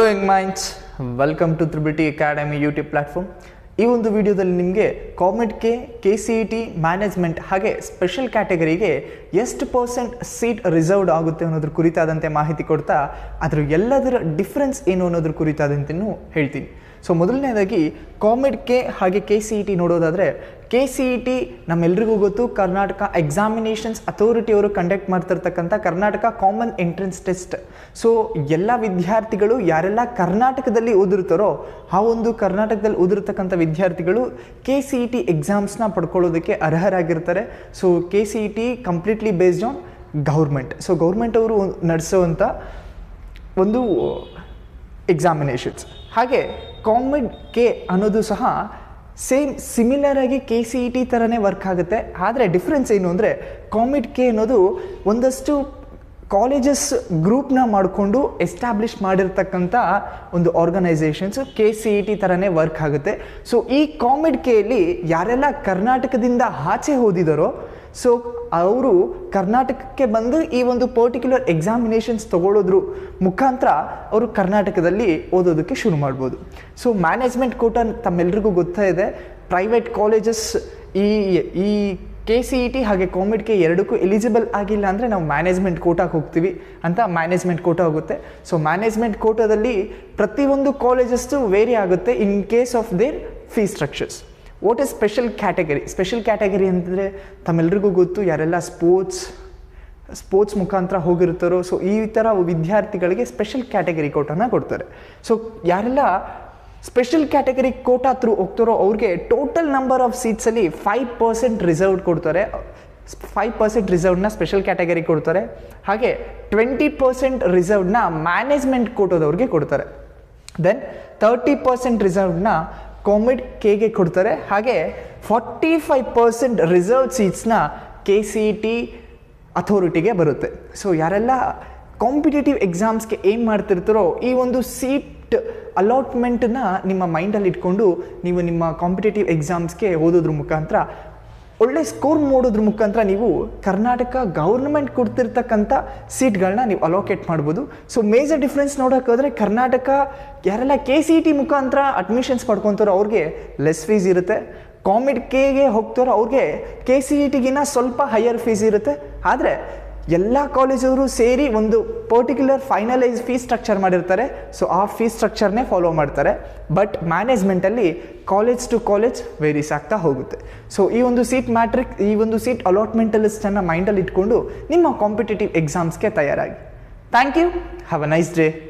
young minds, welcome to Triple T Academy YouTube platform. ಈ ಒಂದು ವಿಡಿಯೋದಲ್ಲಿ ನಿಮಗೆ ಕಾಮೆಡ್ಗೆ KCET ಮ್ಯಾನೇಜ್ಮೆಂಟ್ ಹಾಗೆ ಸ್ಪೆಷಲ್ ಕ್ಯಾಟಗರಿಗೆ ಎಷ್ಟು ಪರ್ಸೆಂಟ್ ಸೀಟ್ ರಿಸರ್ವ್ಡ್ ಆಗುತ್ತೆ ಅನ್ನೋದ್ರ ಕುರಿತಾದಂತೆ ಮಾಹಿತಿ ಕೊಡ್ತಾ ಅದರ ಎಲ್ಲದರ ಡಿಫ್ರೆನ್ಸ್ ಏನು ಅನ್ನೋದ್ರ ಕುರಿತಾದಂತೆಯೂ ಹೇಳ್ತೀನಿ. ಸೊ ಮೊದಲನೇದಾಗಿ ಕಾಮೆಡ್ಗೆ ಹಾಗೆ KCET ನೋಡೋದಾದರೆ KCET ನಮ್ಮೆಲ್ರಿಗೂ ಗೊತ್ತು, ಕರ್ನಾಟಕ ಎಕ್ಸಾಮಿನೇಷನ್ಸ್ ಅಥಾರಿಟಿಯವರು ಕಂಡಕ್ಟ್ ಮಾಡ್ತಿರ್ತಕ್ಕಂಥ Karnataka common entrance test. So ಎಲ್ಲ ವಿದ್ಯಾರ್ಥಿಗಳು ಯಾರೆಲ್ಲ ಕರ್ನಾಟಕದಲ್ಲಿ ಓದಿರ್ತಾರೋ ಆ ಒಂದು ಕರ್ನಾಟಕದಲ್ಲಿ ಓದಿರ್ತಕ್ಕಂಥ ವಿದ್ಯಾರ್ಥಿಗಳು KCET ಎಕ್ಸಾಮ್ಸ್ನ ಪಡ್ಕೊಳ್ಳೋದಕ್ಕೆ ಅರ್ಹರಾಗಿರ್ತಾರೆ. So KCET completely based on government. So government ಅವರು ನಡೆಸೋವಂಥ ಒಂದು ಎಕ್ಸಾಮಿನೇಷನ್ಸ್. ಹಾಗೆ ಕಾಮೆಡ್ಗೆ ಅನ್ನೋದು ಸಹ ಸಿಮಿಲರ್ ಆಗಿ KCET ಥರನೇ ವರ್ಕ್ ಆಗುತ್ತೆ. ಆದರೆ ಡಿಫ್ರೆನ್ಸ್ ಏನು ಅಂದರೆ ಕಾಮೆಡ್ಗೆ ಅನ್ನೋದು ಒಂದಷ್ಟು ಕಾಲೇಜಸ್ ಗ್ರೂಪ್ನ ಮಾಡಿಕೊಂಡು ಎಸ್ಟಾಬ್ಲಿಷ್ ಮಾಡಿರ್ತಕ್ಕಂಥ ಒಂದು ಆರ್ಗನೈಸೇಷನ್ಸು KCET ಥರನೇ ವರ್ಕ್ ಆಗುತ್ತೆ. ಸೊ ಈ ಕಾಮೆಡ್ಗೆಯಲ್ಲಿ ಯಾರೆಲ್ಲ ಕರ್ನಾಟಕದಿಂದ ಆಚೆ ಓದಿದಾರೋ ಸೊ ಅವರು ಕರ್ನಾಟಕಕ್ಕೆ ಬಂದು ಈ ಒಂದು ಪರ್ಟಿಕ್ಯುಲರ್ ಎಕ್ಸಾಮಿನೇಷನ್ಸ್ ತಗೊಳ್ಳೋದ್ರ ಮುಖಾಂತರ ಅವರು ಕರ್ನಾಟಕದಲ್ಲಿ ಓದೋದಕ್ಕೆ ಶುರು ಮಾಡ್ಬೋದು. ಸೊ ಮ್ಯಾನೇಜ್ಮೆಂಟ್ ಕೋಟಾ ತಮ್ಮೆಲ್ರಿಗೂ ಗೊತ್ತಾ ಇದೆ, ಪ್ರೈವೇಟ್ ಕಾಲೇಜಸ್ ಈ KCET ಹಾಗೆ ಕಾಮೆಡ್ಗೆ ಎರಡಕ್ಕೂ ಎಲಿಜಿಬಲ್ ಆಗಿಲ್ಲ ಅಂದರೆ ನಾವು ಮ್ಯಾನೇಜ್ಮೆಂಟ್ ಕೋಟಾಗೆ ಹೋಗ್ತೀವಿ ಅಂತ ಮ್ಯಾನೇಜ್ಮೆಂಟ್ ಕೋಟಾ ಹೋಗುತ್ತೆ. ಸೊ ಮ್ಯಾನೇಜ್ಮೆಂಟ್ ಕೋಟಾದಲ್ಲಿ ಪ್ರತಿಯೊಂದು ಕಾಲೇಜಸ್ಸು ವೇರಿ ಆಗುತ್ತೆ in case of their fee structures. What is special category? Special category ಅಂತಂದರೆ ತಮ್ಮೆಲ್ರಿಗೂ ಗೊತ್ತು, ಯಾರೆಲ್ಲ ಸ್ಪೋರ್ಟ್ಸ್ ಮುಖಾಂತರ ಹೋಗಿರ್ತಾರೋ ಸೊ ಈ ಥರ ವಿದ್ಯಾರ್ಥಿಗಳಿಗೆ ಸ್ಪೆಷಲ್ ಕ್ಯಾಟಗರಿ ಕೋಟಾನ ಕೊಡ್ತಾರೆ. ಸೊ ಯಾರೆಲ್ಲ ಸ್ಪೆಷಲ್ ಕ್ಯಾಟಗರಿ ಕೋಟಾ ಥ್ರೂ ಹೋಗ್ತಾರೋ ಅವ್ರಿಗೆ ಟೋಟಲ್ ನಂಬರ್ ಆಫ್ ಸೀಟ್ಸಲ್ಲಿ 5% ರಿಸರ್ವ್ಡ್ ಕೊಡ್ತಾರೆ. 5% ರಿಸರ್ವ್ಡ್ನ ಸ್ಪೆಷಲ್ ಕ್ಯಾಟಗರಿ ಕೊಡ್ತಾರೆ. ಹಾಗೆ 20% ರಿಸರ್ವ್ಡ್ನ ಮ್ಯಾನೇಜ್ಮೆಂಟ್ ಕೋಟಾದವ್ರಿಗೆ ಕೊಡ್ತಾರೆ. ದೆನ್ 30% ರಿಸರ್ವ್ಡ್ನ ಕಾಮೆಡ್ಗೆ ಕೊಡ್ತಾರೆ. ಹಾಗೆ 45% ರಿಸರ್ವ್ ಸೀಟ್ಸ್ನ KCET ಅಥಾರಿಟಿಗೆ ಬರುತ್ತೆ. ಸೊ ಯಾರೆಲ್ಲ ಕಾಂಪಿಟೇಟಿವ್ ಎಕ್ಸಾಮ್ಸ್ಗೆ ಏಮ್ ಮಾಡ್ತಿರ್ತಾರೋ ಈ ಒಂದು ಸೀಟ್ ಅಲಾಟ್ಮೆಂಟನ್ನ ನಿಮ್ಮ ಮೈಂಡಲ್ಲಿ ಇಟ್ಕೊಂಡು ನೀವು ನಿಮ್ಮ ಕಾಂಪಿಟೇಟಿವ್ ಎಕ್ಸಾಮ್ಸ್ಗೆ ಓದೋದ್ರ ಮುಖಾಂತರ ಒಳ್ಳೆ ಸ್ಕೋರ್ ಮಾಡೋದ್ರ ಮುಖಾಂತರ ನೀವು ಕರ್ನಾಟಕ ಗೌರ್ಮೆಂಟ್ ಕೊಡ್ತಿರ್ತಕ್ಕಂಥ ಸೀಟ್ಗಳನ್ನ ನೀವು ಅಲೋಕೇಟ್ ಮಾಡ್ಬೋದು. ಸೊ ಮೇಜರ್ ಡಿಫ್ರೆನ್ಸ್ ನೋಡೋಕ್ಕೋದ್ರೆ ಕರ್ನಾಟಕ ಯಾರೆಲ್ಲ KCET ಮುಖಾಂತರ ಅಡ್ಮಿಷನ್ಸ್ ಪಡ್ಕೊತಾರೋ ಅವ್ರಿಗೆ ಲೆಸ್ ಫೀಸ್ ಇರುತ್ತೆ. ಕಾಮೆಡ್ಗೆ ಹೋಗ್ತಾರೋ ಅವ್ರಿಗೆ KCETಗಿನ್ನ ಸ್ವಲ್ಪ ಹೈಯರ್ ಫೀಸ್ ಇರುತ್ತೆ. ಆದರೆ ಎಲ್ಲ ಕಾಲೇಜವರು ಸೇರಿ ಒಂದು ಪರ್ಟಿಕ್ಯುಲರ್ ಫೈನಲೈಸ್ ಫೀಸ್ ಸ್ಟ್ರಕ್ಚರ್ ಮಾಡಿರ್ತಾರೆ. ಸೊ ಆ ಫೀಸ್ ಸ್ಟ್ರಕ್ಚರ್ನೇ ಫಾಲೋ ಮಾಡ್ತಾರೆ. ಬಟ್ ಮ್ಯಾನೇಜ್ಮೆಂಟಲ್ಲಿ ಕಾಲೇಜ್ ಟು ಕಾಲೇಜ್ ವೇರೀಸ್ ಆಗ್ತಾ ಹೋಗುತ್ತೆ. ಸೊ ಈ ಒಂದು ಸೀಟ್ ಅಲಾಟ್ಮೆಂಟ್ ಲಿಸ್ಟನ್ನು ಮೈಂಡಲ್ಲಿ ಇಟ್ಕೊಂಡು ನಿಮ್ಮ ಕಾಂಪಿಟೇಟಿವ್ ಎಕ್ಸಾಮ್ಸ್ಗೆ ತಯಾರಾಗಿ. Thank you. Have a nice day.